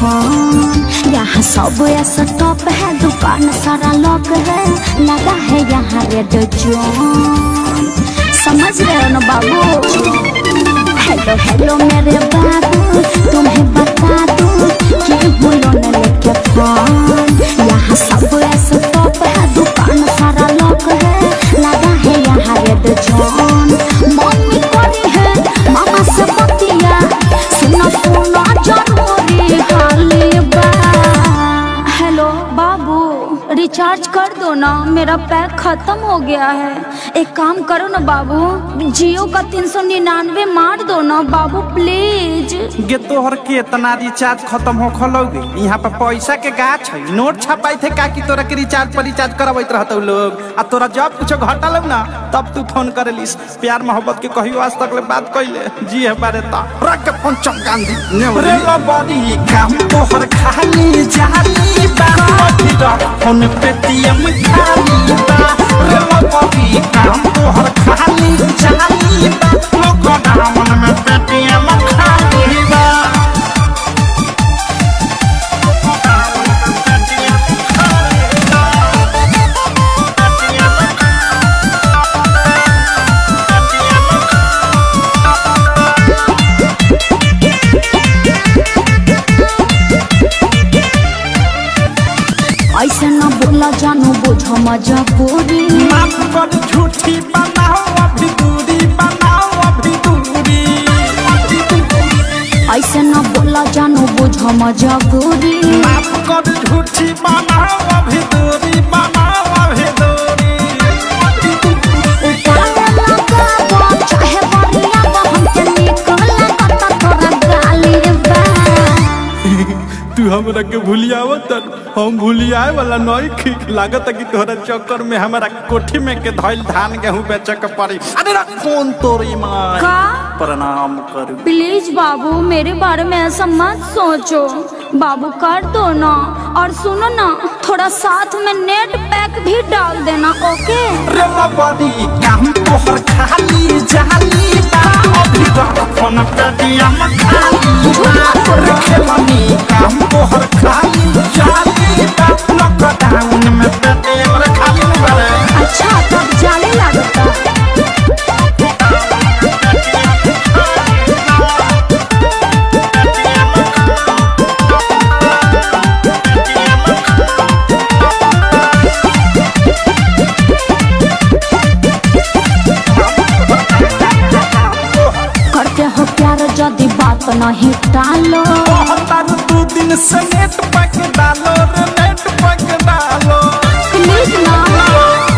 Phone. यहाँ सब ऐसा टॉप है, दुकान सारा लॉक है, लगा है यहाँ रेड जोन। समझ रहे हो ना बाबू? हेलो हेलो मेरे बाबू, तुम्हें बता दूं कि बोलो न लेके फोन। यहाँ सब ऐसा टॉप है, दुकान सारा लॉक है, लगा है यहाँ रेड जोन। मम्मी करी है मामा से बतिया, सुना सुना जरूरी हाली बा। हेलो बाबू, रिचार्ज कर दो ना, मेरा पैक खत्म हो गया है। एक काम करो ना बाबू, जियो का 399 मार दो ना बाबू प्लीज। गे तोहर के इतना रिचार्ज खत्म हो खलोगे? यहाँ पर पैसा के गाछ है, नोट छपाई थे का कि तोरा के रिचार्ज पर रिचार्ज करवाइत रहतौ लोग। आ तोरा जब कुछ घटल ना तब तू फोन करेलिस। प्यार मोहब्बत के कहियो आज तक ले बात कइले जी है बारे ता रख के फोन चमकान दी रे बड़ी काम तोहर खाली जाली बा। फोन पेटीएम खाली बा रे बड़ी काम तोहर खाली जाली बा। लॉकडाउन में पेटीएम खाली बा। ऐसे न बोला जानू बुझो मजबूरी। माफ कर झूठी बनाओ अभी दूरी, बनाओ अभी दूरी। ऐसे न बोला जानू बुझो मजबूरी। माफ कर झूठी बनाओ अभी दूरी, बनाओ अभी दूरी। चाहे बढ़िया हमके निकला कता तोरा गाली बा। तू हमरा के भूलियावत, हम भूलियाए वाला नहीं खिक लागत कि तोहरा चक्कर में हमारा कोठी में के धइल धान गेहूं बेचे के पड़ी। अरे रख फोन तोरी मां का प्रणाम कर। प्लीज बाबू मेरे बारे में ऐसा मत सोचो बाबू, कर दो ना। और सुनो ना, थोड़ा साथ में नेट पैक भी डाल देना, ओके? रे बड़ी काम तोहर खाली जाली बा। अभी रख फोन पेटीएम खाली बा। रे मनी काम तोहर खाली जाली बा। लॉकडाउन में पेटीएम खाली बा। अच्छा तब जाने लगता। करते हो प्यार यदि बात नहीं टालो। दू दिन से नेट पैक डालो रे, नेट पैक डालो प्लीज ना।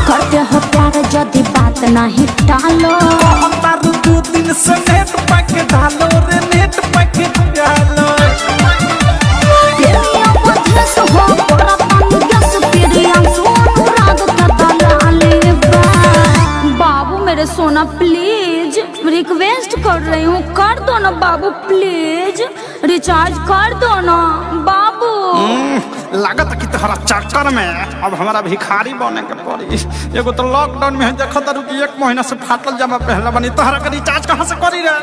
करते हो प्यार यदि बात नहीं टालो। दू दिन से नेट पैक डालो रे, नेट पैक डालो। बाबू मेरे सोना प्लीज रिक्वेस्ट कर रही हूँ, कर दो ना बाबू प्लीज, रिचार्ज कर दो ना बाबू। लागत कि तोहरा चक्कर में अब हमारा भिखारी बने के पड़ी। एगो तो लॉकडाउन में देखत कि 1 महीना से फाटल जमा पहला बनी, तोहरा के रिचार्ज कहाँ से करी रे?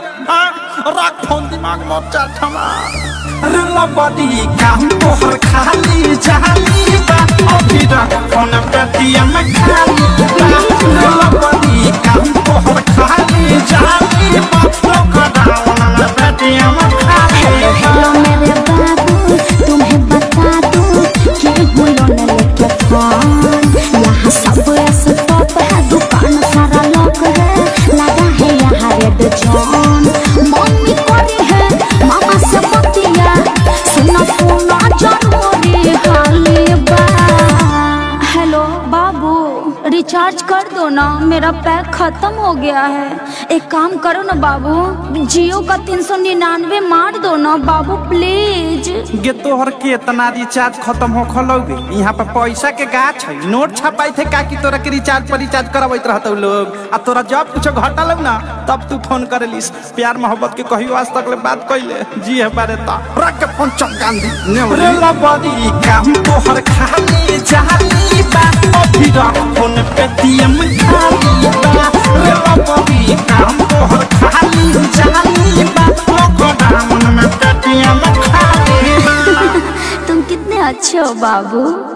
रख फोन दिमाग में चाट हमार। रे बड़ी काम तोहर खाली जाली बा। अभी रख फोन पेटीएम खाली बा। रे बड़ी काम तोहर खाली जाली बा। लॉकडाउन में पेटीएम खाली बा। हेलो मेरे बाबू, तुम्हें बता दूं कि बोलो न लेके फोन। यहाँ सब ऐसा टॉप है, दुकान सारा लॉक है, लगा है यहाँ रेड जोन। मम्मी करी है मामा से बतिया, सुना सुना जरूरी हाली बा। हेलो बाबू, रिचार्ज कर दो ना, मेरा पैक खत्म हो गया है। एक काम करो ना बाबू, जियो का 399 मार दो ना बाबू प्लीज। गे तोहर के इतना रिचार्ज खत्म हो खलोगे? यहाँ पर पैसा के गाछ है, नोट छपाई थे का कि तोरा के रिचार्ज पर रिचार्ज करवाइत रहतौ लोग। आ तोरा जब कुछ घटल ना तब तू फोन करेलिस। प्यार मोहब्बत के कहियो आज तक ले बात कइले जी है बारे ता रख के फोन चमकान दी रे बड़ी काम तोहर खाली जाली बा। अभी रख फोन पेटीएम खाली बा। रे बड़ी काम तोहर खाली जाली बा। लॉकडाउन में पेटीएम खाली बा। अच्छे हो बाबू।